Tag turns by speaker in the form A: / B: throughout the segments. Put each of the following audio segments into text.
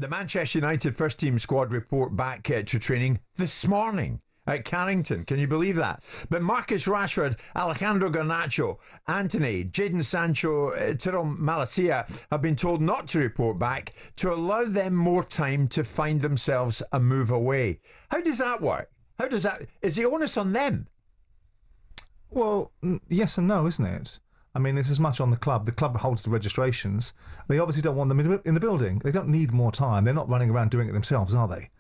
A: The Manchester United first team squad report back to training this morning at Carrington. Can you believe that? But Marcus Rashford, Alejandro Garnacho, Antony, Jadon Sancho, Tyrell Malacia have been told not to report back to allow them more time to find themselves a move away. How does that work? Is the onus on them?
B: Well, yes and no, isn't it? I mean, it's as much on the club. The club holds the registrations. They obviously don't want them in the building. They don't need more time. They're not running around doing it themselves, are they?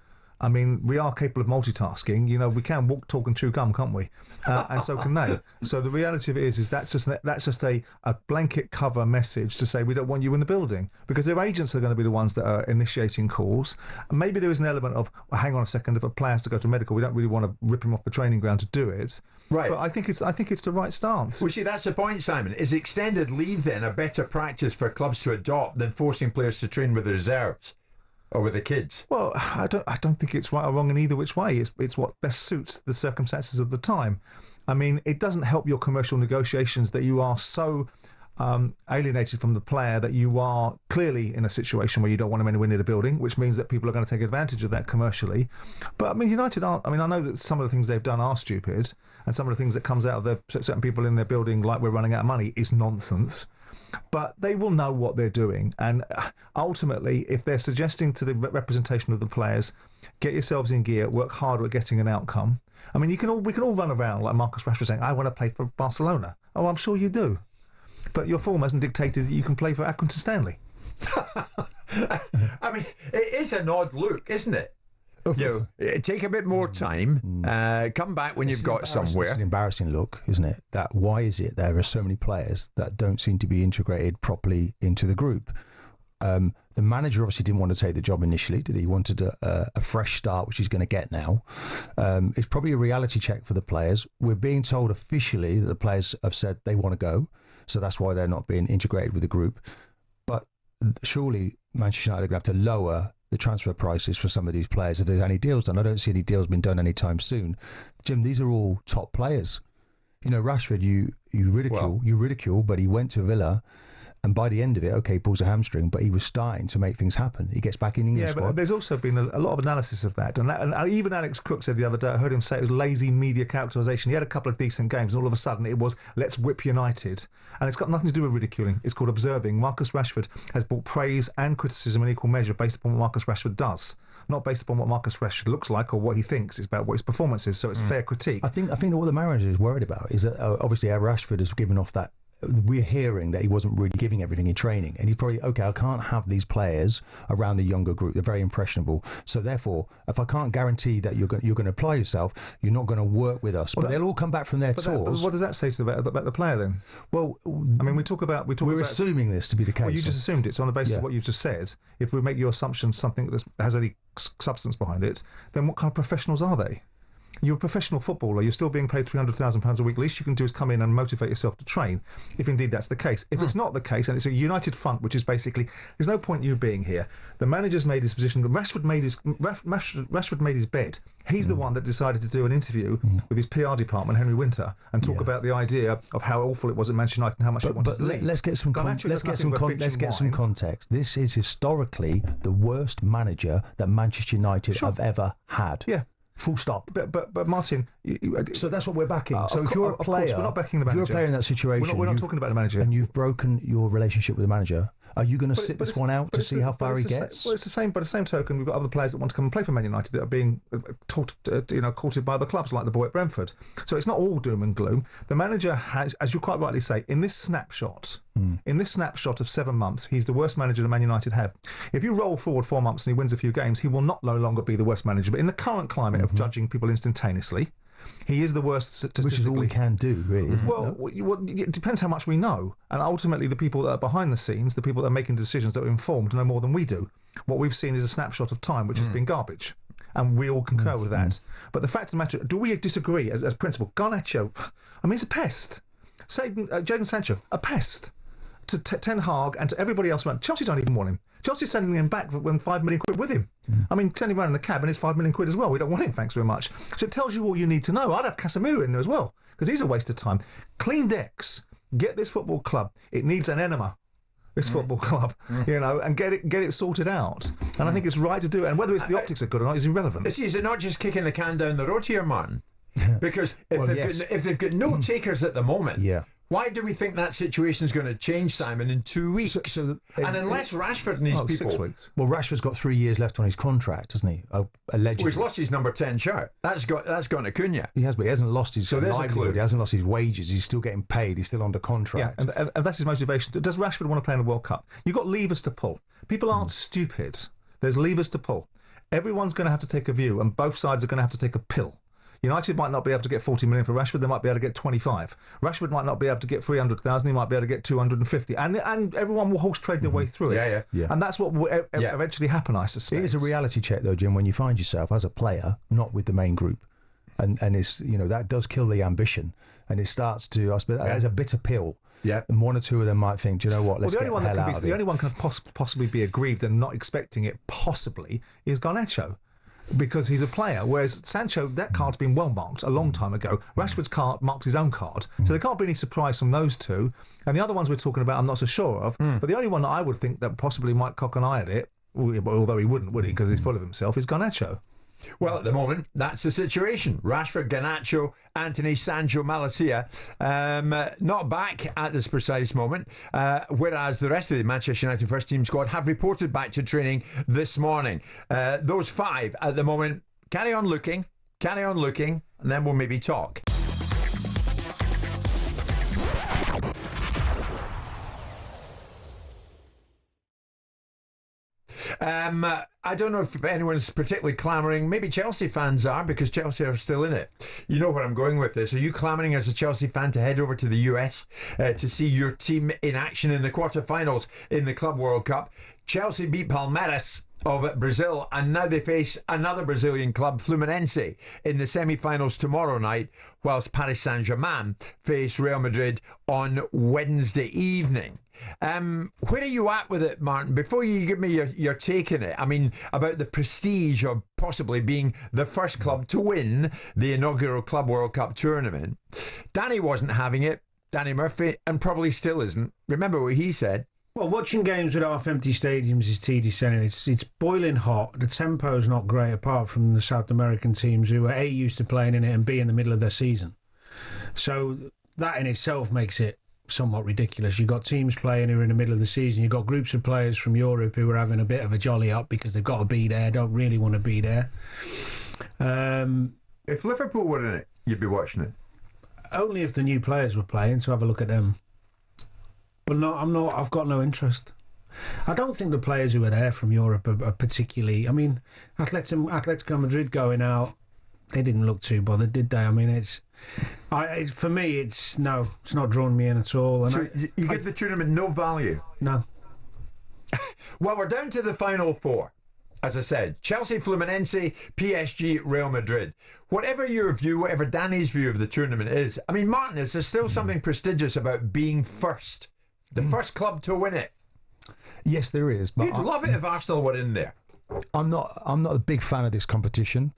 B: I mean, we are capable of multitasking. You know, we can walk, talk and chew gum, can't we? And so can they. So the reality of it is that's just a blanket cover message to say we don't want you in the building, because their agents are going to be the ones that are initiating calls. And maybe there is an element of, well, hang on a second, if a player has to go to medical, we don't really want to rip him off the training ground to do it.
A: Right.
B: But I think it's the right stance.
A: Well, see, that's the point, Simon. Is extended leave then a better practice for clubs to adopt than forcing players to train with the reserves or with the kids?
B: Well, I don't think it's right or wrong in either which way. It's what best suits the circumstances of the time. I mean, it doesn't help your commercial negotiations that you are so alienated from the player that you are clearly in a situation where you don't want him anywhere near the building, which means that people are going to take advantage of that commercially. But I mean, United aren't. I mean, I know that some of the things they've done are stupid, and some of the things that comes out of certain people in their building, like we're running out of money, is nonsense. But they will know what they're doing, and ultimately, if they're suggesting to the representation of the players, get yourselves in gear, work harder at getting an outcome. I mean, we can all run around like Marcus Rashford saying, "I want to play for Barcelona." Oh, I'm sure you do. But your form hasn't dictated that you can play for Accrington Stanley.
A: I mean, it is an odd look, isn't it? You know, take a bit more time, come back when you've got somewhere.
C: It's an embarrassing look, isn't it? That why is it there are so many players that don't seem to be integrated properly into the group? The manager obviously didn't want to take the job initially, did he? He wanted a fresh start, which he's going to get now. It's probably a reality check for the players. We're being told officially that the players have said they want to go, so that's why they're not being integrated with the group. But surely Manchester United are going to have to lower the transfer prices for some of these players if there's any deals done. I don't see any deals being done anytime soon. Jim, these are all top players. You know, Rashford, you ridicule, but he went to Villa, and by the end of it, okay, he pulls a hamstring, but he was starting to make things happen. He gets back in the English squad.
B: But there's also been a lot of analysis of that. And even Alex Cook said the other day, I heard him say it was lazy media characterisation. He had a couple of decent games, and all of a sudden it was, let's whip United. And it's got nothing to do with ridiculing. It's called observing. Marcus Rashford has brought praise and criticism in equal measure based upon what Marcus Rashford does, not based upon what Marcus Rashford looks like or what he thinks. It's about what his performance is. So it's fair critique.
C: I think that what the manager is worried about is that obviously Rashford has given off that. We're hearing that he wasn't really giving everything in training, and he's probably, okay, I can't have these players around the younger group. They're very impressionable. So therefore, if I can't guarantee that you're going to apply yourself, you're not going to work with us. But they'll all come back from their tours.
B: But what does that say to about the player then? Well, I mean, we're
C: assuming this to be the case.
B: Well, you just assumed it. So on the basis of what you've just said, if we make your assumption something that has any substance behind it, then what kind of professionals are they? You're a professional footballer, you're still being paid £300,000 a week. Least you can do is come in and motivate yourself to train, if indeed that's the case. If it's not the case, and it's a united front, which is basically, there's no point you being here. The manager's made his position, Rashford made his bed. He's the one that decided to do an interview with his PR department, Henry Winter, and talk about the idea of how awful it was at Manchester United and how much he wanted to leave.
C: Let's get some context. This is historically the worst manager that Manchester United have ever had.
B: Yeah.
C: Full stop.
B: But Martin,
C: so that's what we're backing. So if you're a player,
B: of course, we're not backing the manager.
C: If you're a player in that situation,
B: we're not talking about the manager,
C: and you've broken your relationship with the manager. Are you going to sit this one out to see how far he gets?
B: Well, it's the same. By the same token, we've got other players that want to come and play for Man United that are being courted by other clubs, like the boy at Brentford. So it's not all doom and gloom. The manager has, as you quite rightly say, in this snapshot of 7 months, he's the worst manager that Man United have. If you roll forward 4 months and he wins a few games, he will no longer be the worst manager. But in the current climate of judging people instantaneously, he is the worst statistically.
C: Which is all we can do, really.
B: Well, it depends how much we know. And ultimately, the people that are behind the scenes, the people that are making decisions that are informed, know more than we do. What we've seen is a snapshot of time, which has been garbage. And we all concur with that. But the fact of the matter, do we disagree as principle? Garnacho, I mean, he's a pest. Jadon Sancho, a pest. To Ten Hag and to everybody else around. Chelsea don't even want him. Chelsea's sending him back with £5 million with him. I mean, sending him around in the cab and it's £5 million as well. We don't want him, thanks very much. So it tells you all you need to know. I'd have Casemiro in there as well, because he's a waste of time. Clean decks. Get this football club. It needs an enema. this football club, and get it sorted out. And I think it's right to do it. And whether it's the optics are good or not is irrelevant.
A: Is it not just kicking the can down the road here, Martin? Because if they've got no takers at the moment, why do we think that situation is going to change, Simon, in 2 weeks? And unless Rashford and these people...
B: 6 weeks.
C: Well, Rashford's got 3 years left on his contract, hasn't he? Allegedly.
A: Well, he's lost his number 10 shirt. That's gone to Cunha.
C: He has, but he hasn't lost his livelihood. He hasn't lost his wages. He's still getting paid. He's still under contract.
B: Yeah, and that's his motivation. Does Rashford want to play in the World Cup? You've got levers to pull. People aren't stupid. There's levers to pull. Everyone's going to have to take a view, and both sides are going to have to take a pill. United might not be able to get 40 million for Rashford. They might be able to get 25. Rashford might not be able to get 300,000. He might be able to get 250. And everyone will horse trade their way through it.
A: Yeah.
B: And that's what will eventually happen, I suspect.
C: It is a reality check, though, Jim, when you find yourself as a player not with the main group, and it's that does kill the ambition, and it starts to. I suppose as a bitter pill. Yeah, and one or two of them might think, do you know what? Let's get the hell out of it.
B: The only one can possibly be aggrieved and not expecting it possibly is Garnacho. Because he's a player, whereas Sancho, that card's been well marked a long time ago. Rashford's card marked his own card, so there can't be any surprise from those two. And the other ones we're talking about, I'm not so sure of. But the only one that I would think that possibly might cock an eye at it, although he wouldn't, would he? Because he's full of himself, is Garnacho.
A: Well, at the moment, that's the situation. Rashford, Garnacho, Anthony, Sancho, Malacia, not back at this precise moment, whereas the rest of the Manchester United first team squad have reported back to training this morning. Those five at the moment, carry on looking, and then we'll maybe talk. I don't know if anyone's particularly clamouring. Maybe Chelsea fans are, because Chelsea are still in it. You know where I'm going with this. Are you clamouring as a Chelsea fan to head over to the US to see your team in action in the quarterfinals in the Club World Cup? Chelsea beat Palmeiras of Brazil, and now they face another Brazilian club, Fluminense, in the semi-finals tomorrow night, whilst Paris Saint-Germain face Real Madrid on Wednesday evening. Where are you at with it, Martin? Before you give me your take on it, I mean, about the prestige of possibly being the first club to win the inaugural Club World Cup tournament. Danny wasn't having it, Danny Murphy, and probably still isn't. Remember what he said.
D: Well, watching games with half-empty stadiums is tedious anyway. It's boiling hot. The tempo's not great, apart from the South American teams who are A, used to playing in it, and B, in the middle of their season. So that in itself makes it somewhat ridiculous. You've got teams playing who are in the middle of the season. You've got groups of players from Europe who are having a bit of a jolly up because they've got to be there, don't really want to be there.
A: If Liverpool were in it, you'd be watching it.
D: Only if the new players were playing, so have a look at them. But no, I'm not. I've got no interest. I don't think the players who are there from Europe are particularly. I mean, Atletico Madrid going out, they didn't look too bothered, did they? I mean, for me, it's not drawn me in at all. And
A: so you give the tournament no value?
D: No.
A: Well, we're down to the final four. As I said, Chelsea, Fluminense, PSG, Real Madrid. Whatever your view, whatever Danny's view of the tournament is, I mean, Martin, is there still something prestigious about being first? The first club to win it?
C: Yes, there is. But
A: You'd love it if Arsenal were in there.
C: I'm not a big fan of this competition.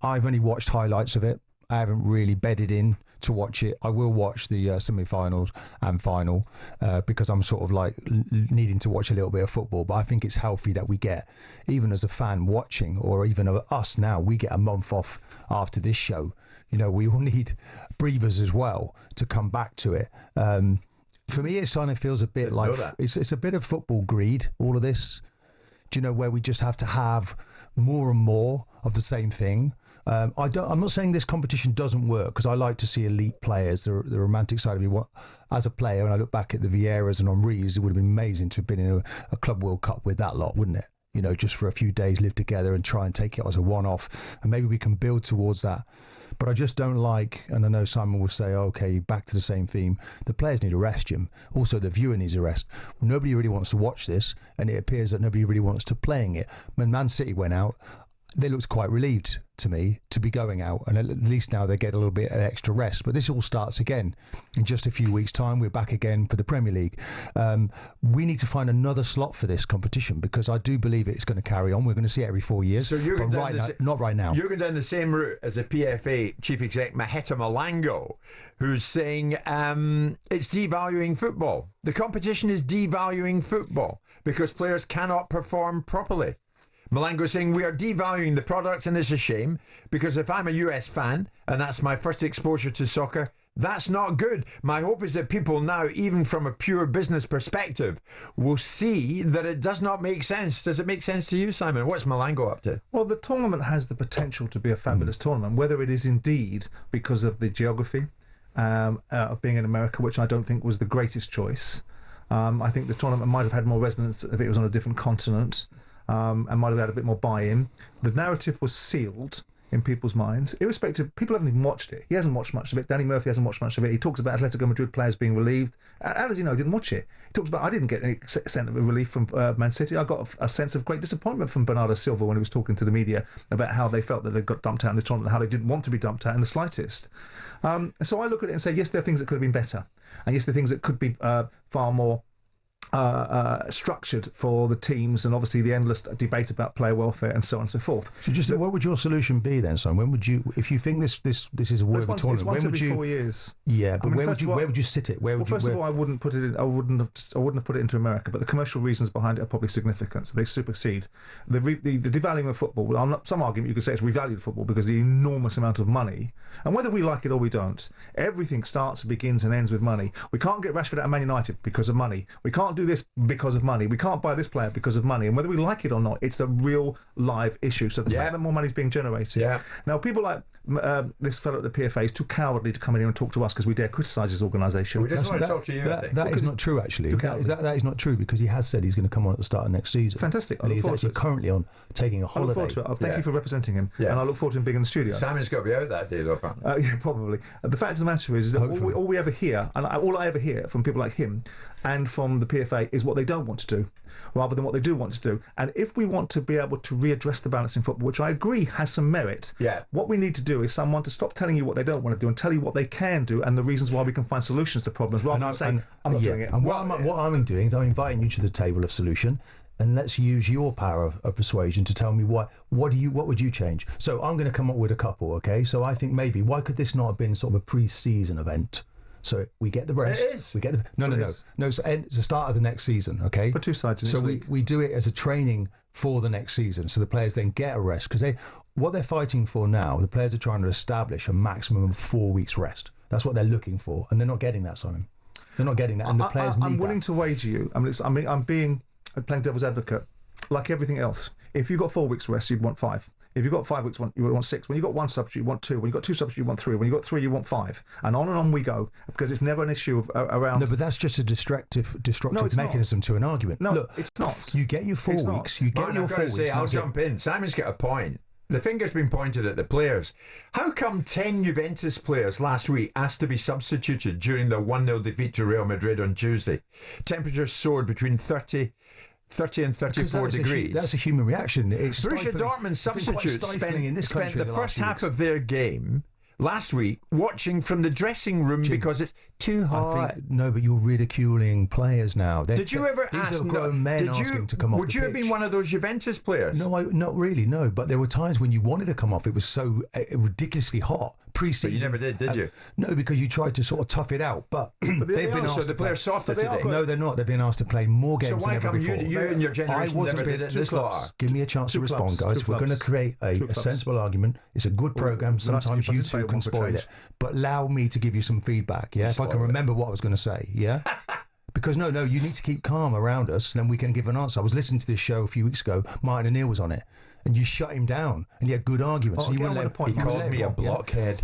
C: I've only watched highlights of it. I haven't really bedded in to watch it. I will watch the semi-finals and final because I'm sort of like needing to watch a little bit of football. But I think it's healthy that we get, even as a fan watching, or even us now, we get a month off after this show. You know, we all need breathers as well to come back to it. For me, it kind of feels a bit like it's a bit of football greed, all of this. Do you know, where we just have to have more and more of the same thing. I'm not saying this competition doesn't work, because I like to see elite players. The romantic side of me, as a player, when I look back at the Vieiras and Henrys, it would have been amazing to have been in a Club World Cup with that lot, wouldn't it? You know, just for a few days, live together and try and take it as a one-off, and maybe we can build towards that. But I just don't like, and I know Simon will say, okay, back to the same theme. The players need a rest, Jim. Also, the viewer needs a rest. Nobody really wants to watch this, and it appears that nobody really wants to playing it. When Man City went out, they looked quite relieved to me to be going out, and at least now they get a little bit of extra rest. But this all starts again in just a few weeks' time. We're back again for the Premier League. We need to find another slot for this competition, because I do believe it's going to carry on. We're going to see it every 4 years.
A: So you're
C: but not right now.
A: You're going down the same route as the PFA chief exec Maheta Malango, who's saying it's devaluing football. The competition is devaluing football because players cannot perform properly. Malango saying we are devaluing the product, and it's a shame, because if I'm a US fan and that's my first exposure to soccer, that's not good. My hope is that people now, even from a pure business perspective, will see that it does not make sense. Does it make sense to you, Simon? What's Malango up to?
B: Well, the tournament has the potential to be a fabulous tournament, whether it is indeed because of the geography of being in America, which I don't think was the greatest choice. I think the tournament might have had more resonance if it was on a different continent. And might have had a bit more buy-in. The narrative was sealed in people's minds, irrespective. People haven't even watched it. He hasn't watched much of it. Danny Murphy hasn't watched much of it. He talks about Atletico Madrid players being relieved. How does he know? He didn't watch it. He talks about, I didn't get any sense of relief from Man City. I got a sense of great disappointment from Bernardo Silva when he was talking to the media about how they felt that they got dumped out in this tournament, how they didn't want to be dumped out in the slightest. So I look at it and say, yes, there are things that could have been better, and yes, there are things that could be far more structured for the teams, and obviously the endless debate about player welfare and so on and so forth.
C: So just what would your solution be then, son? When would you, if you think this is a worthy tournament,
B: it's once every 4 years.
C: Yeah, but where would you sit it?
B: First of all, I wouldn't put it in. I wouldn't have put it into America. But the commercial reasons behind it are probably significant, so they supersede the devaluing of football. Some argument you could say it's revalued football because of the enormous amount of money, and whether we like it or we don't, everything starts, begins, and ends with money. We can't get Rashford out of Man United because of money. We can't do this because of money. We can't buy this player because of money. And whether we like it or not, it's a real live issue. So the fact that more money is being generated. Yeah. Now, people like this fellow at the PFA is too cowardly to come in here and talk to us because we dare criticise his organisation.
A: We just want to talk to you.
C: That is not true, actually. That is not true, because he has said he's going to come on at the start of next season.
B: Fantastic.
C: And he's actually currently on taking a holiday.
B: I look forward to it. Thank you for representing him. Yeah. And I look forward to him being in the studio.
A: Simon's got to be out that day, though, apparently.
B: Yeah, probably. The fact of the matter is that all we ever hear, and all I ever hear from people like him and from the PFA, is what they don't want to do rather than what they do want to do. And if we want to be able to readdress the balance in football, which I agree has some merit, what we need to do is someone to stop telling you what they don't want to do and tell you what they can do and the reasons why we can find solutions to problems, rather than saying, I'm not doing it.
C: And what I'm doing is I'm inviting you to the table of solution, and let's use your power of persuasion to tell me what would you change. So I'm going to come up with a couple, okay? So I think maybe, why could this not have been sort of a pre-season event? So we get the rest.
A: It is.
C: We get the no. So it's the start of the next season, okay?
B: For two sides in
C: so
B: each league.
C: we do it as a training for the next season, so the players then get a rest, because what they're fighting for now, the players are trying to establish a maximum of 4 weeks rest. That's what they're looking for, and they're not getting that, Simon. They're not getting that, and the players need that.
B: I'm willing to wager you. I'm playing devil's advocate. Like everything else, if you got 4 weeks rest, you'd want 5. If you've got 5 weeks, you want 6. When you've got one substitute, you want 2. When you've got 2 substitutes, you want 3. When you've got 3, you want 5. And on we go, because it's never an issue around...
C: No, but that's just a destructive mechanism to an argument.
B: No,
C: look,
B: it's not.
C: You get your 4 weeks, you get your 4 weeks.
A: I'll jump in. Simon's got a point. The finger's been pointed at the players. How come 10 Juventus players last week asked to be substituted during the 1-0 defeat to Real Madrid on Tuesday? Temperatures soared between 30 and 34 degrees.
C: That's a human reaction.
A: Borussia Dortmund substitutes spent the first half of their game last week watching from the dressing room because it's too hot.
C: No, but you're ridiculing players now.
A: Did you ever ask?
C: These are grown men asking to come off the pitch.
A: Would you have been one of those Juventus players?
C: No, not really. No, but there were times when you wanted to come off. It was so ridiculously hot pre-season.
A: But you never did you?
C: No, because you tried to sort of tough it out. But they've been asked.
A: So the players softer today.
C: No, they're not. They've been asked to play more games.
A: So why come you and your generation never did it this lot?
C: Give me a chance to respond, guys. We're going to create a sensible argument. It's a good program. Sometimes you two can spoil it, but allow me to give you some feedback. Yeah, if I can remember what I was going to say. Yeah. Because no, you need to keep calm around us, and then we can give an answer. I was listening to this show a few weeks ago. Martin O'Neill was on it, and you shut him down, and he had good arguments.
A: He called me a blockhead.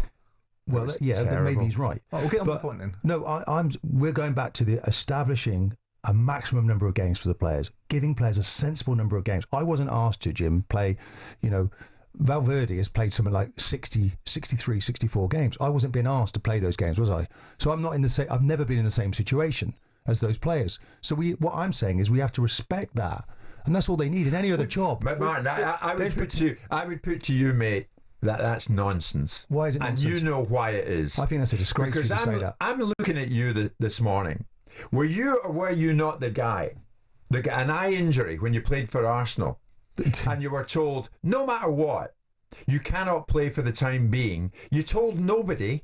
C: Well, then maybe he's right.
B: We'll get on the point then.
C: No, we're going back to the establishing a maximum number of games for the players, giving players a sensible number of games. I wasn't asked to, Jim, play, Valverde has played something like 60, 63, 64 games. I wasn't being asked to play those games, was I? So I'm not in the same. I've never been in the same situation as those players. So what I'm saying is we have to respect that. And that's all they need in any other job.
A: But Martin, I would put to you, mate, that's nonsense.
C: Why is it nonsense?
A: And you know why it is.
C: I think that's a disgrace
A: because
C: to say that.
A: I'm looking at you this morning. Were you or were you not the guy, an eye injury when you played for Arsenal, and you were told, no matter what, you cannot play for the time being. You told nobody,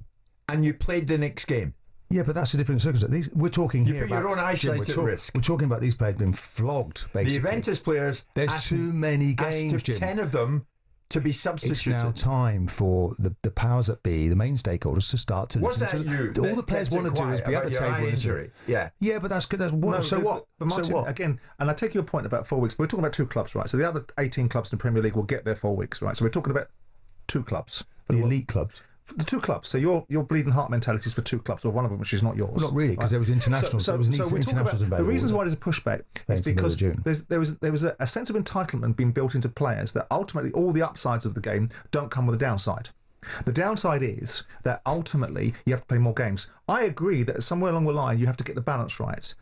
A: and you played the next game.
C: Yeah, but that's a different circumstance. We're talking
A: you
C: here
A: put your own eyesight at risk.
C: We're talking about these players being flogged, basically.
A: The Juventus players,
C: there's too many games, Jim.
A: 10 of them to be substituted.
C: It's now time for the powers that be, the main stakeholders, to start to
A: Was
C: listen
A: that
C: to
A: you?
C: all the players want to do is be at the
A: your
C: table.
A: Eye injury. Yeah.
C: Yeah, but that's good. So what?
B: But Martin,
C: so what?
B: Again, and I take your point about 4 weeks. But we're talking about 2 clubs, right? So the other 18 clubs in the Premier League will get their 4 weeks, right? So we're talking about 2 clubs.
C: The elite clubs.
B: The 2 clubs. So your bleeding heart mentality is for 2 clubs, or one of them which is not yours.
C: Well, not really, because there was internationals. There was internationals
B: about, the reasons why there's a pushback is because there was a sense of entitlement being built into players that ultimately all the upsides of the game don't come with a downside. The downside is that ultimately you have to play more games. I agree that somewhere along the line you have to get the balance right.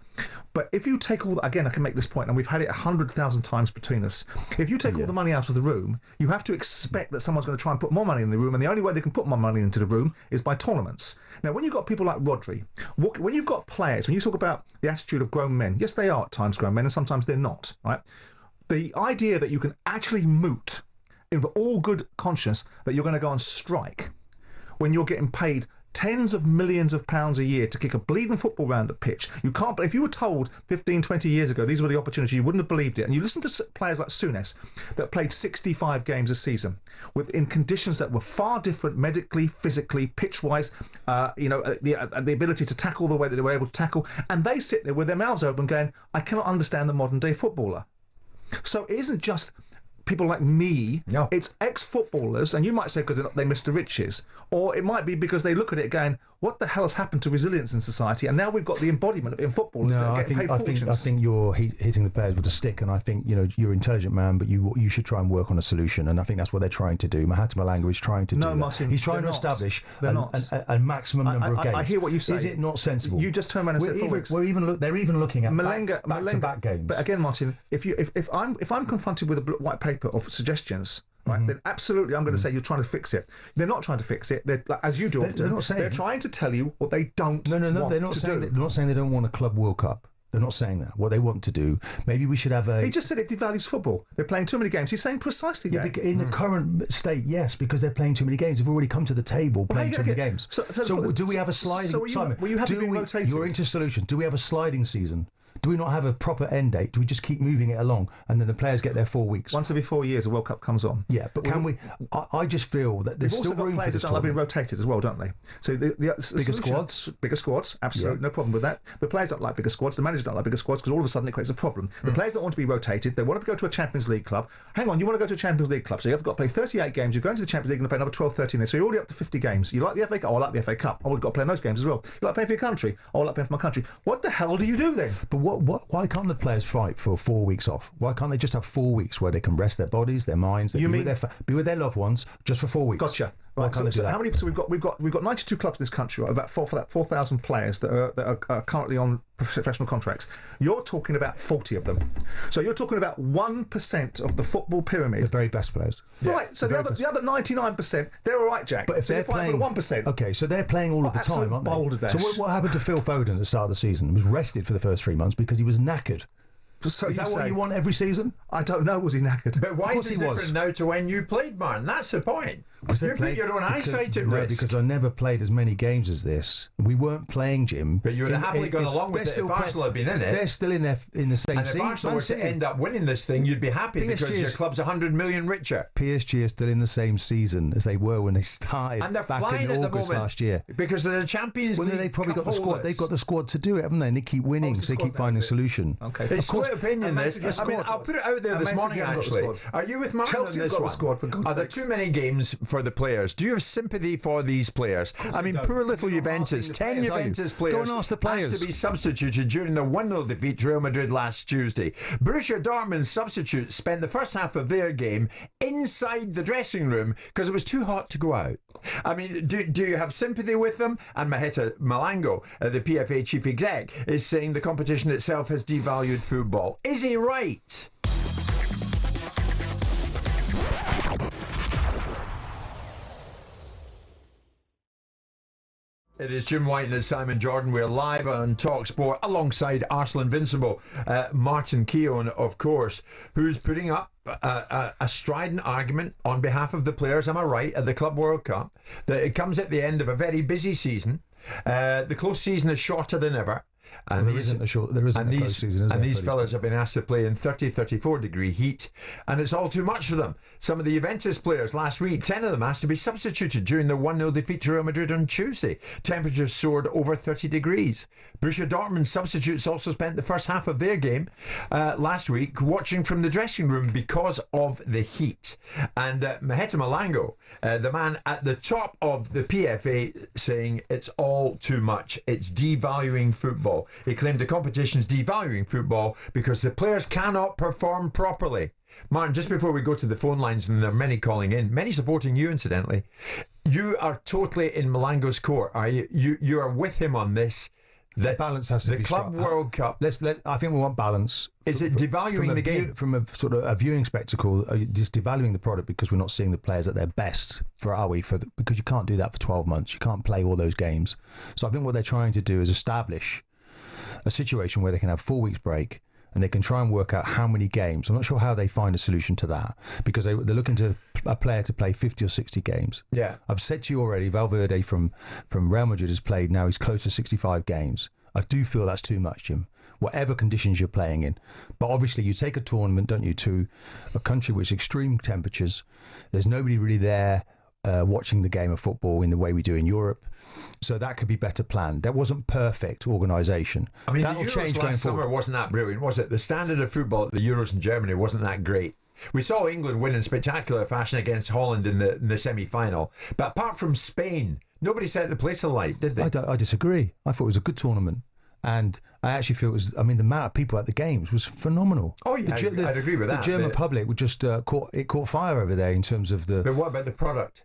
B: But if you take all, again, I can make this point, and we've had it 100,000 times between us. If you take all the money out of the room, you have to expect that someone's going to try and put more money in the room, and the only way they can put more money into the room is by tournaments. Now, when you've got people like Rodri, when you've got players, when you talk about the attitude of grown men, yes, they are at times grown men, and sometimes they're not, right? The idea that you can actually moot in all good conscience that you're going to go on strike when you're getting paid tens of millions of pounds a year to kick a bleeding football round a pitch. You can't. If you were told 15, 20 years ago these were the opportunities, you wouldn't have believed it. And you listen to players like Souness that played 65 games a season in conditions that were far different medically, physically, pitch-wise, the ability to tackle the way that they were able to tackle. And they sit there with their mouths open going, I cannot understand the modern-day footballer. So it isn't just people like me,
A: no.
B: It's ex-footballers, and you might say because they missed the riches, or it might be because they look at it going, what the hell has happened to resilience in society? And now we've got the embodiment of it in footballers that are getting paid fortunes.
C: I think you're hitting the players with a stick, and I think you're an intelligent man, but you should try and work on a solution, and I think that's what they're trying to do. Mahatma Malanga is trying to do that.
B: Martin,
C: he's trying to establish a maximum number of games.
B: I hear what you say.
C: Is it not sensible?
B: You just turn around and said 4 weeks.
C: They're even looking at
B: Malanga,
C: back-to-back games.
B: But again, Martin, if I'm confronted with a white paper of suggestions, right, then absolutely I'm going to say you're trying to fix it. They're not trying to fix it. They're, as you do often, they're trying to tell you what they don't want
C: they're not
B: to
C: saying
B: do.
C: They're not saying they don't want a Club World Cup. They're not saying that. What they want to do, maybe we should have a...
B: He just said it devalues football. They're playing too many games. He's saying precisely that.
C: In the current state, yes, because they're playing too many games. They've already come to the table playing too many games. So do we have a sliding...
B: So were you happy being rotated?
C: You're into solutions. Do we have a sliding season? Do we not have a proper end date? Do we just keep moving it along and then the players get their 4 weeks?
B: Once every 4 years, a World Cup comes on.
C: Yeah, but can we... I just feel that there's still room for this
B: tournament. They've been rotated as well, don't they? So the bigger squads, absolutely, no problem with that. The players don't like bigger squads. The managers don't like bigger squads because all of a sudden it creates a problem. The players don't want to be rotated. They want to go to a Champions League club. Hang on, you want to go to a Champions League club, so you've got to play 38 games. You're going to the Champions League and play another 12, 13 years. So you're already up to 50 games. You like the FA Cup? Oh, I like the FA Cup. I've got to play in those games as well. You like playing for your country? Oh, I like playing for my country. What the hell do you do then?
C: But why can't the players fight for 4 weeks off? Why can't they just have 4 weeks where they can rest their bodies, their minds, be with their loved ones just for 4 weeks?
B: Gotcha. Right. So how many? So we've got 92 clubs in this country, about 4,000 players that are currently on professional contracts. You're talking about 40 of them. So you're talking about 1% of the football pyramid.
C: The very best players.
B: Right. Yeah, so the other 99%, they're all right, Jack.
C: But if they're playing
B: 1%,
C: okay, so they're playing all of the time, aren't they?
B: Balderdash.
C: So what happened to Phil Foden at the start of the season? He was rested for the first 3 months because he was knackered.
B: So
C: is that what you want every season?
B: I don't know. Was he knackered?
A: But why is it different now to when you played, Martin? That's the point. You put your own eyesight at risk.
C: Because I never played as many games as this. We weren't playing, Jim.
A: But you would have happily gone along with it if Arsenal had been in it.
C: They're still in the same seat.
A: And if Arsenal were to end up winning this thing, you'd be happy because your club's 100 million richer.
C: PSG are still in the same season as they were when they started
A: and they're
C: back
A: flying
C: in
A: at
C: August
A: the moment
C: last year.
A: Because they're the Champions League.
C: They've probably got the squad. They've got the squad to do it, haven't they? And they keep winning, so they keep finding a solution.
B: Okay.
A: It's split opinion, this. I mean, I'll put it out there this morning, actually. Are you with Martin on this one?
B: Squad, for God's
A: Are there too many games for the players? Do you have sympathy for these players? I mean, poor little Juventus. 10 Juventus players.
C: Go and ask the players.
A: Has to be substituted during the 1-0 defeat to Real Madrid last Tuesday. Borussia Dortmund's substitutes spent the first half of their game inside the dressing room because it was too hot to go out. I mean, do you have sympathy with them? And Maheta Malango, the PFA chief exec, is saying the competition itself has devalued football. Is he right? It is Jim White and it's Simon Jordan. We're live on talkSPORT alongside Arsenal Invincible, Martin Keown, of course, who's putting up a strident argument on behalf of the players, am I right, at the Club World Cup, that it comes at the end of a very busy season. The close season is shorter than ever. And
C: there isn't a close season,
A: and these fellas have been asked to play in 34 degree heat, and it's all too much for them. Some of the Juventus players last week, 10 of them asked to be substituted during the 1-0 defeat to Real Madrid on Tuesday. Temperatures soared over 30 degrees. Borussia Dortmund substitutes also spent the first half of their game last week watching from the dressing room because of the heat. And Maheta Malango, the man at the top of the PFA, saying it's all too much. It's devaluing football. He claimed the competition's devaluing football because the players cannot perform properly. Martin, just before we go to the phone lines, and there are many calling in, many supporting you, incidentally, you are totally in Malango's court, are you? You are with him on this.
C: The balance has to be
A: the Club World Cup.
C: I think we want balance.
A: Is it devaluing the game?
C: From a sort of a viewing spectacle, just devaluing the product because we're not seeing the players at their best. Because you can't do that for 12 months. You can't play all those games. So I think what they're trying to do is establish a situation where they can have 4 weeks break and they can try and work out how many games. I'm not sure how they find a solution to that because they're looking to a player to play 50 or 60 games.
A: Yeah,
C: I've said to you already, Valverde from Real Madrid has played now. He's close to 65 games. I do feel that's too much, Jim. Whatever conditions you're playing in, but obviously you take a tournament, don't you, to a country with extreme temperatures. There's nobody really there watching the game of football in the way we do in Europe. So that could be better planned. That wasn't perfect organisation.
A: I mean,
C: that'll
A: the Euros
C: change going
A: last summer
C: forward.
A: wasn't that brilliant, was it? The standard of football at the Euros in Germany wasn't that great. We saw England win in spectacular fashion against Holland in the semi-final. But apart from Spain, nobody set the place alight, did they?
C: I disagree. I thought it was a good tournament. And I actually feel it was, the amount of people at the games was phenomenal.
A: Oh, yeah, I'd agree with that.
C: The German public would just caught fire over there in terms of the...
A: But what about the product?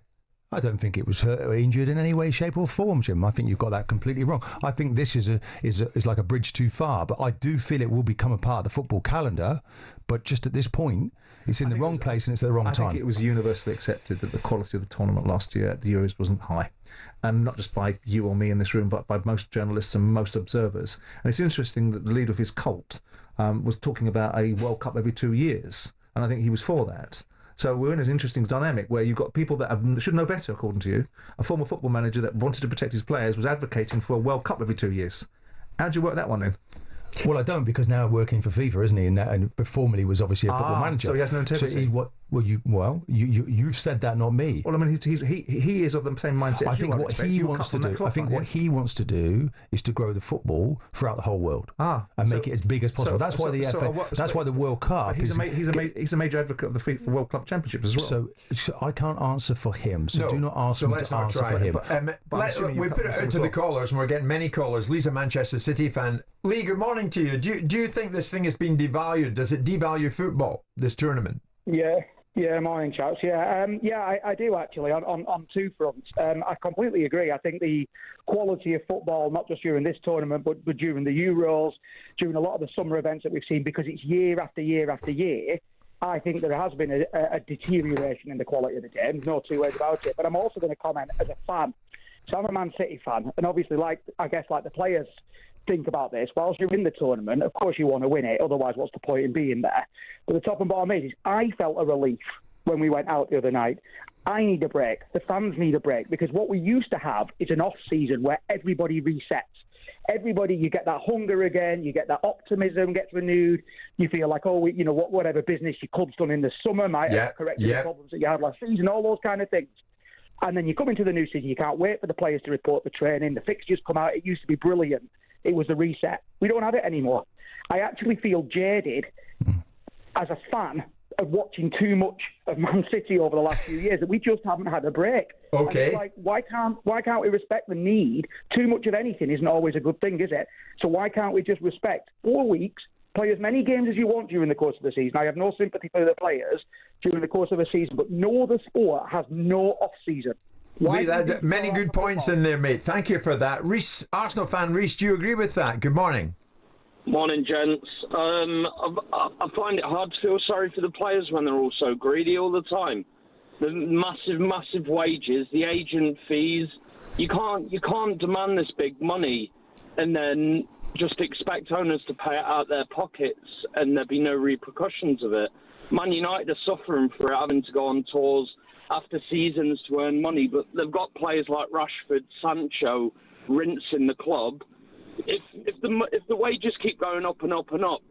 C: I don't think it was hurt or injured in any way, shape or form, Jim. I think you've got that completely wrong. I think this is like a bridge too far, but I do feel it will become a part of the football calendar. But just at this point, it's in the wrong place and it's at the wrong time.
B: I think it was universally accepted that the quality of the tournament last year at the Euros wasn't high. And not just by you or me in this room, but by most journalists and most observers. And it's interesting that the leader of his cult was talking about a World Cup every 2 years. And I think he was for that. So we're in an interesting dynamic where you've got people that should know better, according to you. A former football manager that wanted to protect his players was advocating for a World Cup every 2 years. How'd you work that one in?
C: Well, I don't, because now working for FIFA, isn't he? And formerly was obviously a football manager.
B: So he has no integrity.
C: You've said that, not me.
B: Well, I mean, he is of the same mindset.
C: I think what he wants to do. I think what he wants to do is to grow the football throughout the whole world and make it as big as possible. That's why the World Cup.
B: He's a major advocate of the FIFA World Club Championships as well.
C: So I can't answer for him. So do not ask him to answer for him.
A: We put it out to the callers, and we're getting many callers. Lee's a Manchester City fan. Lee, good morning to you. Do you think this thing is being devalued? Does it devalue football, this tournament?
E: Yeah, morning, chaps. I do actually on two fronts. I completely agree. I think the quality of football, not just during this tournament, but during the Euros, during a lot of the summer events that we've seen, because it's year after year after year, I think there has been a deterioration in the quality of the game. No two ways about it. But I'm also going to comment as a fan. So I'm a Man City fan, and obviously, like the players think about this. Whilst you're in the tournament, of course you want to win it, otherwise what's the point in being there? But the top and bottom is I felt a relief when we went out the other night. I need a break. The fans need a break, because what we used to have is an off-season where everybody resets. Everybody, you get that hunger again, you get that optimism gets renewed, you feel like, whatever business your club's done in the summer might have corrected the problems that you had last season, all those kind of things. And then you come into the new season, you can't wait for the players to report for training, the fixtures come out, it used to be brilliant. It was the reset. We don't have it anymore. I actually feel jaded as a fan of watching too much of Man City over the last few years, that we just haven't had a break.
A: Okay.
E: And it's like, why can't we respect the need? Too much of anything isn't always a good thing, is it? So why can't we just respect 4 weeks, play as many games as you want during the course of the season? I have no sympathy for the players during the course of a season, but no other sport has no off-season.
A: Lee, many good points in there, mate. Thank you for that. Reece, Arsenal fan Reece, do you agree with that? Good morning.
F: Morning, gents. I find it hard to feel sorry for the players when they're all so greedy all the time. the massive wages, the agent fees. You can't demand this big money and then just expect owners to pay it out their pockets and there be no repercussions of it. Man United are suffering for it, having to go on tours after seasons to earn money, but they've got players like Rashford, Sancho, rinsing the club. If the wages keep going up and up and up,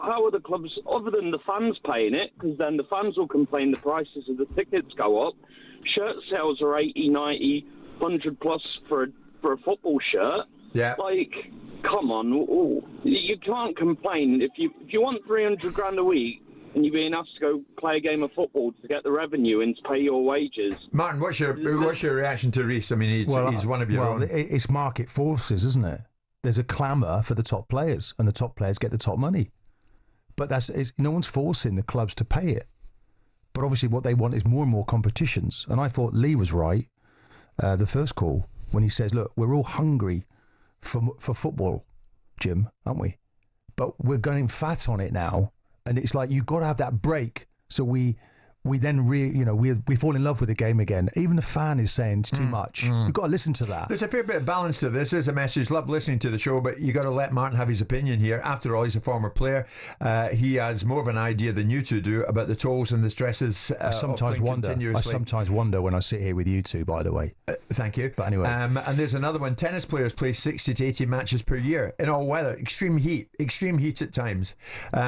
F: how are the clubs, other than the fans paying it, because then the fans will complain the prices of the tickets go up. Shirt sales are 80, 90, 100 plus for a football shirt.
A: Yeah.
F: Like, come on. Ooh. You can't complain. If you want 300 grand a week and you're being asked to go play a game of football to get the revenue and to pay your wages.
A: Martin, what's your reaction to Reece? I mean, he's one of your own.
C: It's market forces, isn't it? There's a clamour for the top players, and the top players get the top money. But no one's forcing the clubs to pay it. But obviously what they want is more and more competitions. And I thought Lee was right, the first call, when he says, look, we're all hungry for football, Jim, aren't we? But we're going fat on it now. And it's like, you've got to have that break. So we then we fall in love with the game again. Even the fan is saying it's too much. You've got to listen to that.
A: There's a fair bit of balance to this. There's a message. Love listening to the show, but you got to let Martin have his opinion here. After all, he's a former player. He has more of an idea than you two do about the tolls and the stresses.
C: I sometimes wonder when I sit here with you two, by the way.
A: Thank you.
C: But anyway.
A: And there's another one. Tennis players play 60 to 80 matches per year in all weather. Extreme heat at times.
C: Do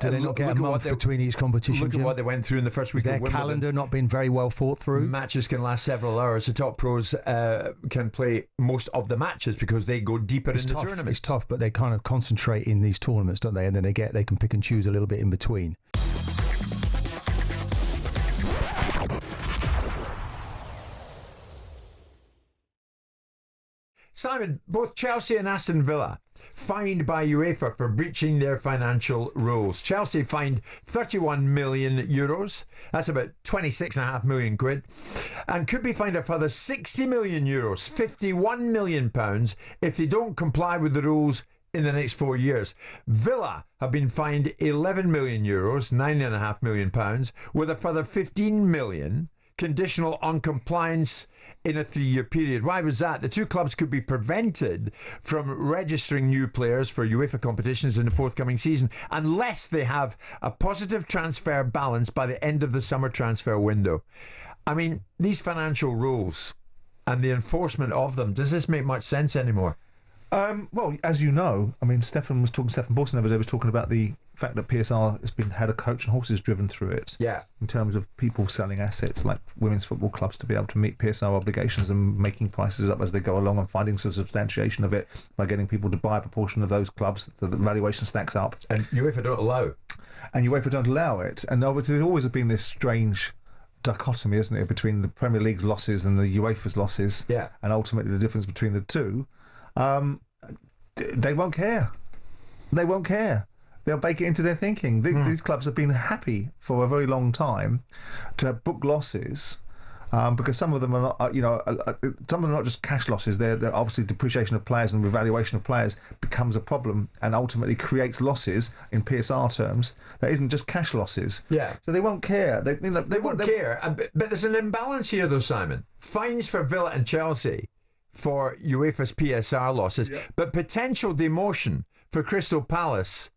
C: they not get a month between each competition?
A: Look at what they went through in the first week of Wimbledon.
C: Calendar not been very well thought through.
A: Matches can last several hours. The top pros can play most of the matches because they go deeper in the tournament.
C: It's tough, but they kind of concentrate in these tournaments, don't they? And then they can pick and choose a little bit in between.
A: Simon, both Chelsea and Aston Villa fined by UEFA for breaching their financial rules. Chelsea fined €31 million. That's about 26.5 million quid. And could be fined a further €60 million, £51 million, if they don't comply with the rules in the next 4 years. Villa have been fined €11 million, £9.5 million, with a further €15 million conditional on compliance in a 3-year period. Why was that? The two clubs could be prevented from registering new players for UEFA competitions in the forthcoming season unless they have a positive transfer balance by the end of the summer transfer window. I mean, these financial rules and the enforcement of them, does this make much sense anymore?
B: Well, as you know, I mean, Stefan Borson the other day was talking about the fact that PSR had a coach and horses driven through it.
A: Yeah.
B: In terms of people selling assets like women's football clubs to be able to meet PSR obligations and making prices up as they go along and finding some substantiation of it by getting people to buy a proportion of those clubs so that the valuation stacks up.
A: And UEFA don't allow it. And obviously there always has been this strange dichotomy, isn't it, between the Premier League's losses and the UEFA's losses. Yeah.
B: And ultimately the difference between the two. They won't care. They'll bake it into their thinking. These clubs have been happy for a very long time to book losses because some of them are not, some of them are not just cash losses. They're obviously depreciation of players and revaluation of players becomes a problem and ultimately creates losses in PSR terms. That isn't just cash losses.
A: Yeah.
B: So they won't care. They
A: won't care. But there's an imbalance here, though, Simon. Fines for Villa and Chelsea for UEFA's PSR losses, but potential demotion for Crystal Palace.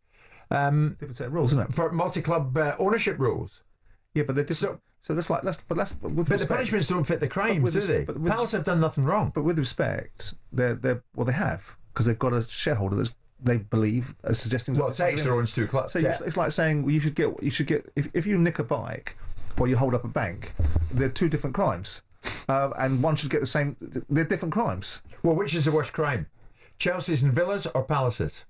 B: Different set of rules, isn't it?
A: For multi-club ownership rules.
B: Yeah, but they're different. So that's like
A: the punishments don't fit the crimes, do they? Palace have done nothing wrong.
B: But with respect, they have, because they've got a shareholder that's they believe is suggesting.
A: Well, Textor owns two clubs.
B: So it's like saying well, you should get if you nick a bike or you hold up a bank, they're two different crimes. And one should get the same. They're different crimes.
A: Well, which is the worst crime? Chelsea's and Villa's or Palace's?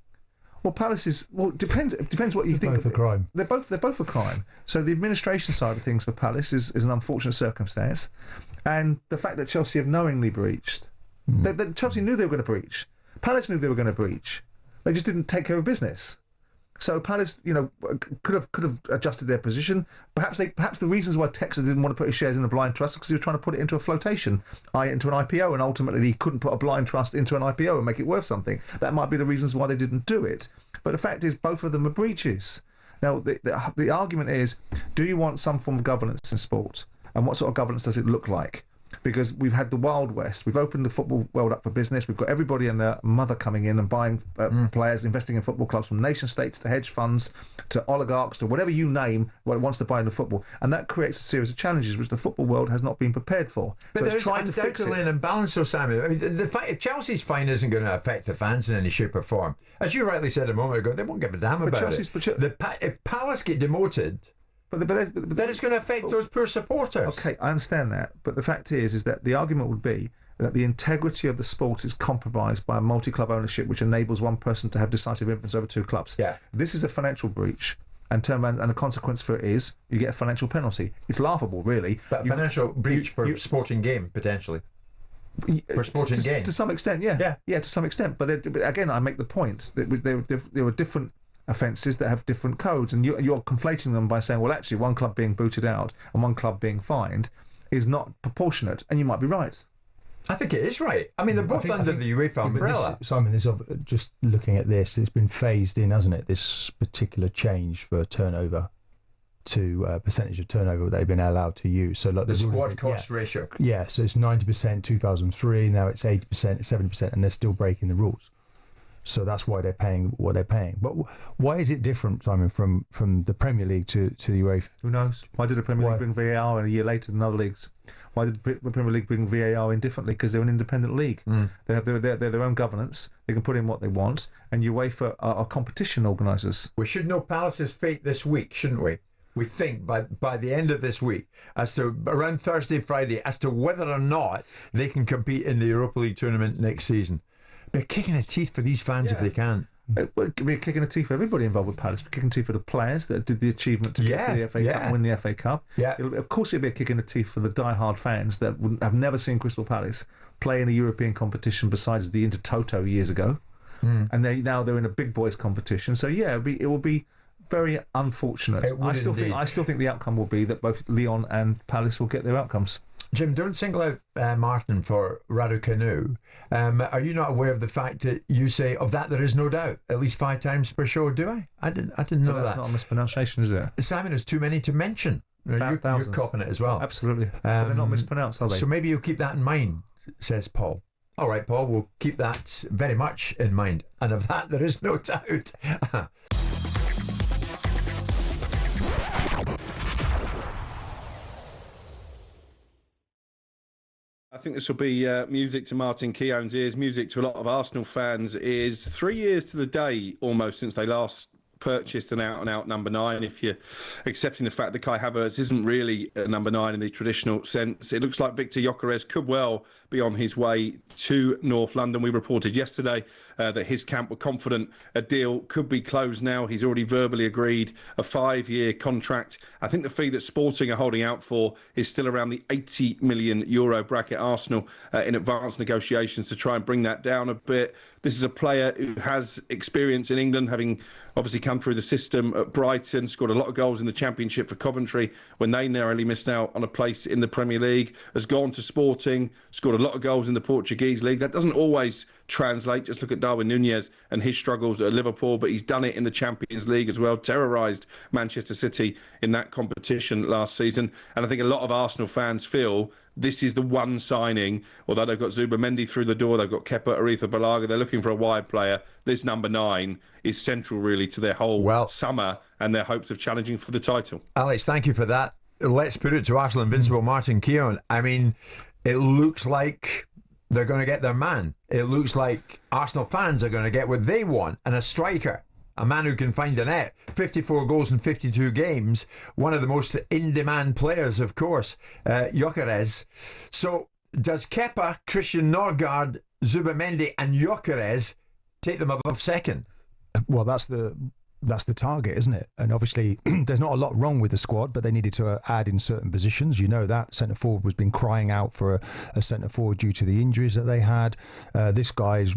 B: Well, Palace's. Well, it depends what you think.
C: Both a crime.
B: They're both a crime. So the administration side of things for Palace is an unfortunate circumstance, and the fact that Chelsea have knowingly breached. That Chelsea knew they were going to breach. Palace knew they were going to breach. They just didn't take care of business. So Palace, could have adjusted their position. Perhaps the reasons why Texas didn't want to put his shares in a blind trust because he was trying to put it into a flotation, into an IPO, and ultimately he couldn't put a blind trust into an IPO and make it worth something. That might be the reasons why they didn't do it. But the fact is, both of them are breaches. Now the argument is, do you want some form of governance in sport? and what sort of governance does it look like? Because we've had the Wild West. We've opened the football world up for business. We've got everybody and their mother coming in and buying players, investing in football clubs, from nation states to hedge funds to oligarchs to whatever you name what wants to buy into football. And that creates a series of challenges which the football world has not been prepared for.
A: But
B: so
A: there's
B: it's trying to fix
A: undoubtedly
B: it.
A: an imbalance, though, Samuel. I mean, Chelsea's fine isn't going to affect the fans in any shape or form. As you rightly said a moment ago, they won't give a damn about it. If Palace get demoted... But then it's going to affect those poor supporters.
B: Okay, I understand that. But the fact is that the argument would be that the integrity of the sport is compromised by a multi-club ownership which enables one person to have decisive influence over two clubs.
A: Yeah.
B: This is a financial breach, and the consequence for it is you get a financial penalty. It's laughable, really.
A: But financial breach for sporting game, potentially. For sporting gain.
B: To some extent, yeah. Yeah, to some extent. But again, I make the point that there are different offences that have different codes, and you're conflating them by saying, well, actually, one club being booted out and one club being fined is not proportionate, and you might be right.
A: I think it is right. I mean, they're both under the UEFA umbrella.
C: Simon, just looking at this, it's been phased in, hasn't it? This particular change for turnover to percentage of turnover they've been allowed to use. So like
A: the squad cost ratio.
C: Yeah, so it's 90% 2003, now it's 80%, 70%, and they're still breaking the rules. So that's why they're paying what they're paying. But why is it different, Simon, from the Premier League to the UEFA?
B: Who knows? Why did the Premier League bring VAR a year later than other leagues? Why did the Premier League bring VAR in differently? Because they're an independent league. They have their own governance. They can put in what they want. And UEFA are competition organisers.
A: We should know Palace's fate this week, shouldn't we? We think by the end of this week, as to around Thursday, Friday, as to whether or not they can compete in the Europa League tournament next season. Be kicking the teeth for these fans if they can't.
B: It would be kicking the teeth for everybody involved with Palace. Be kicking the teeth for the players that did the achievement to get to the FA Cup and win the FA Cup.
A: Yeah.
B: Of course, it'd be a kick in the teeth for the die-hard fans that have never seen Crystal Palace play in a European competition besides the Intertoto years ago, and they're in a big boys competition. So yeah, it will be very unfortunate. I still think the outcome will be that both Lyon and Palace will get their outcomes.
A: Jim, don't single out Martin for Raducanu. Are you not aware of the fact that you say of that there is no doubt at least 5 times per show? Do I? I didn't know that.
B: That's not a mispronunciation, is it?
A: Simon, is too many to mention. You're copping it as well.
B: Absolutely. They're not mispronounced, are they?
A: So maybe you'll keep that in mind, says Paul. All right, Paul, we'll keep that very much in mind. And of that there is no doubt.
G: I think this will be music to Martin Keown's ears, music to a lot of Arsenal fans' ears. 3 years to the day almost since they last purchased an out-and-out number 9. If you're accepting the fact that Kai Havertz isn't really a number 9 in the traditional sense, it looks like Victor Gyökeres could well be on his way to North London. We reported yesterday that his camp were confident a deal could be closed now. He's already verbally agreed a 5-year contract. I think the fee that Sporting are holding out for is still around the €80 million bracket. Arsenal in advanced negotiations to try and bring that down a bit. This is a player who has experience in England, having obviously come through the system at Brighton, scored a lot of goals in the Championship for Coventry when they narrowly missed out on a place in the Premier League, has gone to Sporting, scored a lot of goals in the Portuguese league. That doesn't always translate. Just look at Darwin Núñez and his struggles at Liverpool, but he's done it in the Champions League as well, terrorised Manchester City in that competition last season. And I think a lot of Arsenal fans feel this is the one signing, although they've got Zubimendi through the door, they've got Kepa Arrizabalaga, they're looking for a wide player. This number 9 is central really to their whole summer and their hopes of challenging for the title.
A: Alex, thank you for that. Let's put it to Arsenal invincible Martin Keown. I mean, it looks like they're going to get their man. It looks like Arsenal fans are going to get what they want, and a striker. A man who can find a net. 54 goals in 52 games. One of the most in-demand players, of course, Gyökeres. So does Kepa, Christian Norgard, Zubimendi and Gyökeres take them above second?
C: Well, that's the target, isn't it? And obviously there's not a lot wrong with the squad, but they needed to add in certain positions. You know that centre forward was been crying out for a centre forward due to the injuries that they had. This guy is,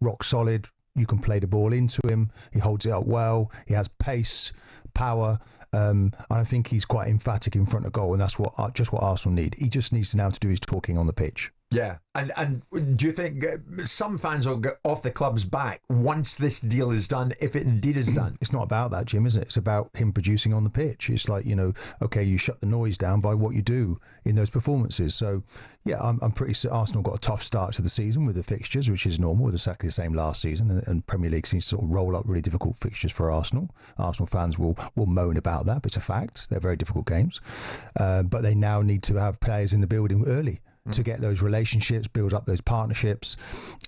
C: rock solid. You can play the ball into him. He holds it up well. He has pace, power. I think he's quite emphatic in front of goal, and that's just what Arsenal need. He just needs to now to do his talking on the pitch.
A: Yeah, and do you think some fans will get off the club's back once this deal is done, if it indeed is done?
C: It's not about that, Jim, is it? It's about him producing on the pitch. It's like, okay, you shut the noise down by what you do in those performances. So, yeah, I'm pretty certain Arsenal got a tough start to the season with the fixtures, which is normal. It was exactly the same last season, and Premier League seems to sort of roll up really difficult fixtures for Arsenal. Arsenal fans will moan about that, but it's a fact. They're very difficult games. But they now need to have players in the building early to get those relationships, build up those partnerships,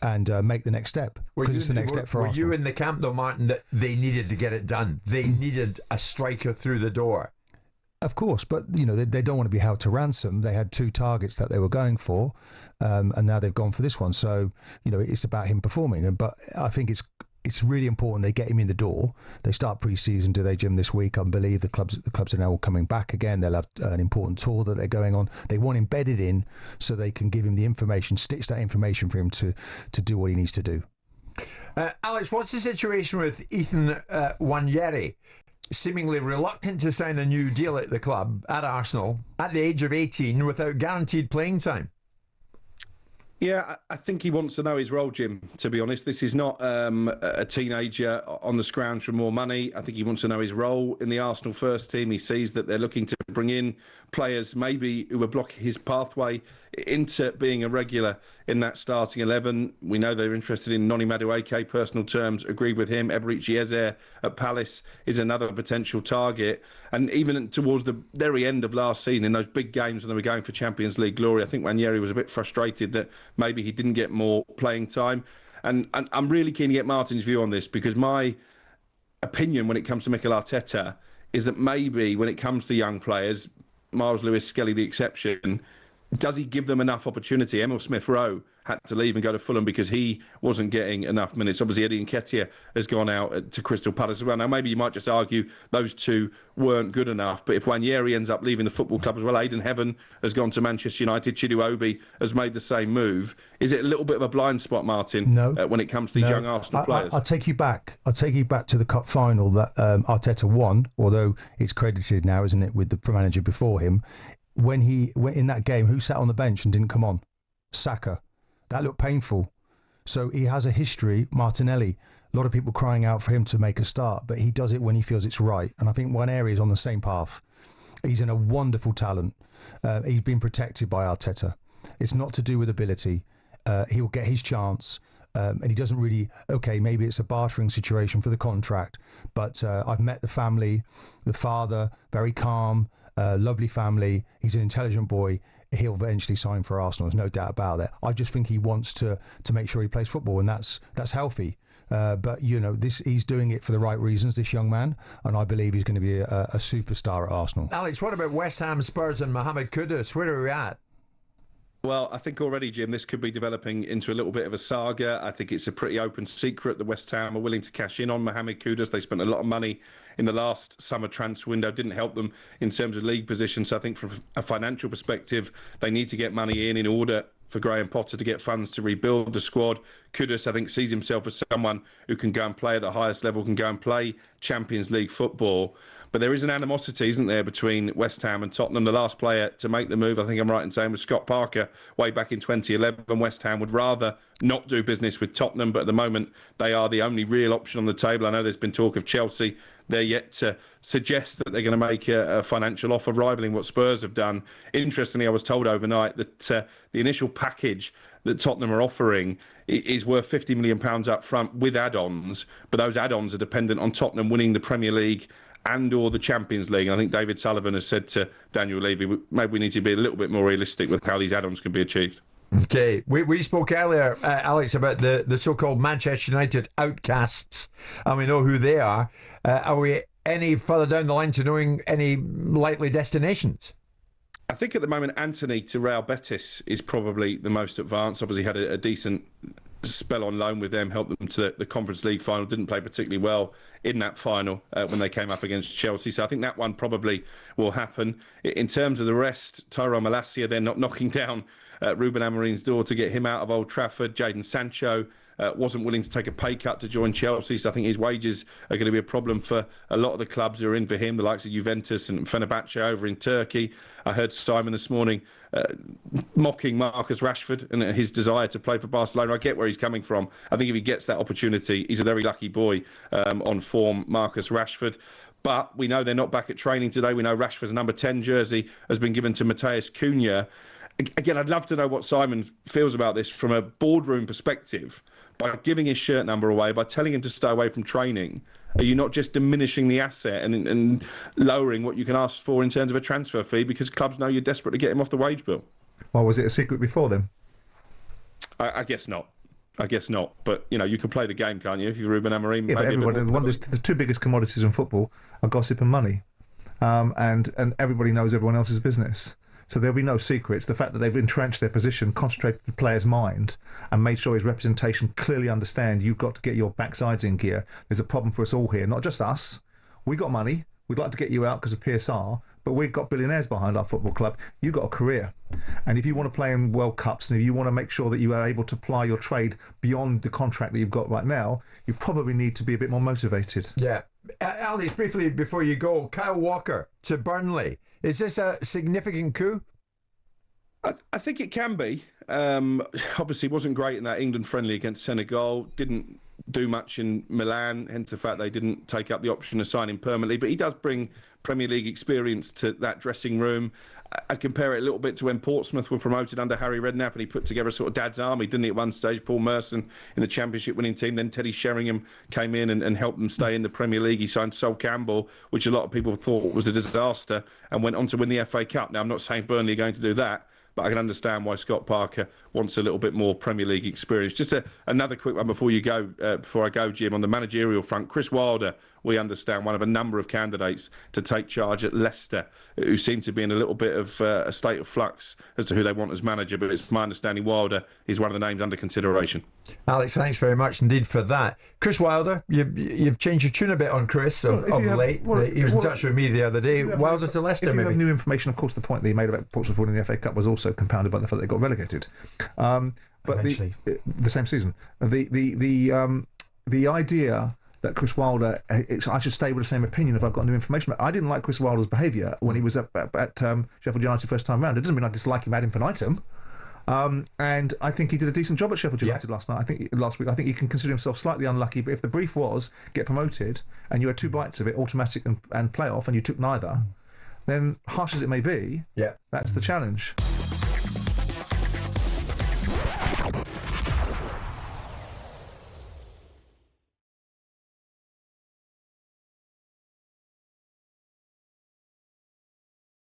C: and make the next step. Because it's the next step for Arsenal.
A: Were you in the camp, though, Martin, that they needed to get it done? They needed a striker through the door.
C: Of course, but they don't want to be held to ransom. They had 2 targets that they were going for, and now they've gone for this one. So it's about him performing. But I think it's really important they get him in the door. They start pre-season, do they, Jim, this week? I believe the clubs are now all coming back again. They'll have an important tour that they're going on. They want embedded in so they can give him the information, stitch that information for him to do what he needs to do.
A: Alex, what's the situation with Ethan Nwaneri? Seemingly reluctant to sign a new deal at the club, at Arsenal, at the age of 18, without guaranteed playing time.
G: Yeah, I think he wants to know his role, Jim, to be honest. This is not a teenager on the scrounge for more money. I think he wants to know his role in the Arsenal first team. He sees that they're looking to bring in players maybe who will block his pathway into being a regular in that starting 11. We know they're interested in Noni Madueke, personal terms, agreed with him. Eberici Eze at Palace is another potential target. And even towards the very end of last season, in those big games when they were going for Champions League glory, I think Nwaneri was a bit frustrated that maybe he didn't get more playing time. And I'm really keen to get Martin's view on this, because my opinion when it comes to Mikel Arteta is that maybe when it comes to young players, Miles Lewis-Skelly the exception, does he give them enough opportunity? Emil Smith-Rowe had to leave and go to Fulham because he wasn't getting enough minutes. Obviously, Eddie Nketiah has gone out to Crystal Palace as well. Now, maybe you might just argue those two weren't good enough. But if Nwaneri ends up leaving the football club as well, Aidan Heaven has gone to Manchester United, Chidu Obi has made the same move. Is it a little bit of a blind spot, Martin, when it comes to these young Arsenal players?
C: I'll take you back. I'll take you back to the cup final that Arteta won, although it's credited now, isn't it, with the manager before him. When he went in that game, who sat on the bench and didn't come on? Saka. That looked painful. So he has a history, Martinelli. A lot of people crying out for him to make a start, but he does it when he feels it's right. And I think Nwaneri is on the same path. He's in a wonderful talent. He's been protected by Arteta. It's not to do with ability. He will get his chance. And he doesn't really, maybe it's a bartering situation for the contract, but I've met the family, the father, very calm, lovely family. He's an intelligent boy. He'll eventually sign for Arsenal. There's no doubt about that. I just think he wants to make sure he plays football, and that's healthy. But he's doing it for the right reasons, this young man, and I believe he's going to be a superstar at Arsenal.
A: Alex, what about West Ham, Spurs, and Mohamed Kudus? Where are we at?
G: Well, I think already, Jim, this could be developing into a little bit of a saga. I think it's a pretty open secret that West Ham are willing to cash in on Mohamed Kudus. They spent a lot of money in the last summer transfer window, didn't help them in terms of league position. So I think from a financial perspective, they need to get money in order for Graham Potter to get funds to rebuild the squad. Kudus, I think, sees himself as someone who can go and play at the highest level, can go and play Champions League football. But there is an animosity, isn't there, between West Ham and Tottenham. The last player to make the move, I think I'm right in saying, was Scott Parker way back in 2011. West Ham would rather not do business with Tottenham, but at the moment they are the only real option on the table. I know there's been talk of Chelsea. They're yet to suggest that they're going to make a financial offer rivaling what Spurs have done. Interestingly, I was told overnight that the initial package that Tottenham are offering is worth £50 million up front with add-ons, but those add-ons are dependent on Tottenham winning the Premier League and or the Champions League. And I think David Sullivan has said to Daniel Levy, maybe we need to be a little bit more realistic with how these add-ons can be achieved.
A: Okay, we spoke earlier, Alex, about the so-called Manchester United outcasts, and we know who they are. Are we any further down the line to knowing any likely destinations?
G: I think at the moment, Anthony to Real Betis is probably the most advanced. Obviously had a decent spell on loan with them, helped them to the Conference League final, didn't play particularly well in that final when they came up against Chelsea. So I think that one probably will happen. In terms of the rest, Tyrone Malacia, they're not knocking down Ruben Amorim's door to get him out of Old Trafford. Jadon Sancho wasn't willing to take a pay cut to join Chelsea, so I think his wages are going to be a problem for a lot of the clubs who are in for him, the likes of Juventus and Fenerbahce over in Turkey. I heard Simon this morning mocking Marcus Rashford and his desire to play for Barcelona. I get where he's coming from. I think if he gets that opportunity, he's a very lucky boy on form, Marcus Rashford. But we know they're not back at training today. We know Rashford's number 10 jersey has been given to Matheus Cunha. Again, I'd love to know what Simon feels about this from a boardroom perspective. By giving his shirt number away, by telling him to stay away from training, are you not just diminishing the asset and lowering what you can ask for in terms of a transfer fee because clubs know you're desperate to get him off the wage bill?
B: Well, was it a secret before then?
G: I guess not. I guess not. But, you know, you can play the game, can't you? If you're Ruben Amorim,
B: yeah, but everybody, the two biggest commodities in football are gossip and money. And everybody knows everyone else's business. So there'll be no secrets. The fact that they've entrenched their position, concentrated the player's mind, and made sure his representation clearly understand you've got to get your backsides in gear. There's a problem for us all here, not just us. We got money. We'd like to get you out because of PSR, but we've got billionaires behind our football club. You've got a career. And if you want to play in World Cups and if you want to make sure that you are able to ply your trade beyond the contract that you've got right now, you probably need to be a bit more motivated.
A: Yeah. Alex, briefly before you go, Kyle Walker to Burnley. Is this a significant coup?
G: I think it can be. Obviously, wasn't great in that England friendly against Senegal. Didn't do much in Milan, hence the fact they didn't take up the option to sign him permanently. But he does bring Premier League experience to that dressing room. I compare it a little bit to when Portsmouth were promoted under Harry Redknapp and he put together a sort of dad's army, didn't he, at one stage? Paul Merson in the Championship winning team. Then Teddy Sheringham came in and helped them stay in the Premier League. He signed Sol Campbell, which a lot of people thought was a disaster, and went on to win the FA Cup. Now, I'm not saying Burnley are going to do that, but I can understand why Scott Parker wants a little bit more Premier League experience. Just another quick one before I go, Jim, on the managerial front. Chris Wilder, we understand, one of a number of candidates to take charge at Leicester, who seem to be in a little bit of a state of flux as to who they want as manager. But it's my understanding Wilder is one of the names under consideration.
A: Alex, thanks very much indeed for that. Chris Wilder, you've changed your tune a bit on Chris of late. He was in touch with me the other day. Wilder to Leicester,
B: maybe. If you
A: maybe.
B: have new information, of course, the point that he made about Portsmouth winning the FA Cup was also compounded by the fact that they got relegated. But the same season. The idea that Chris Wilder, I should stay with the same opinion if I've got new information. But I didn't like Chris Wilder's behaviour when he was at Sheffield United first time round. It doesn't mean I dislike him ad infinitum. And I think he did a decent job at Sheffield United last week. I think you can consider himself slightly unlucky, but if the brief was get promoted and you had two bites of it, automatic and playoff, and you took neither, then harsh as it may be, that's the challenge.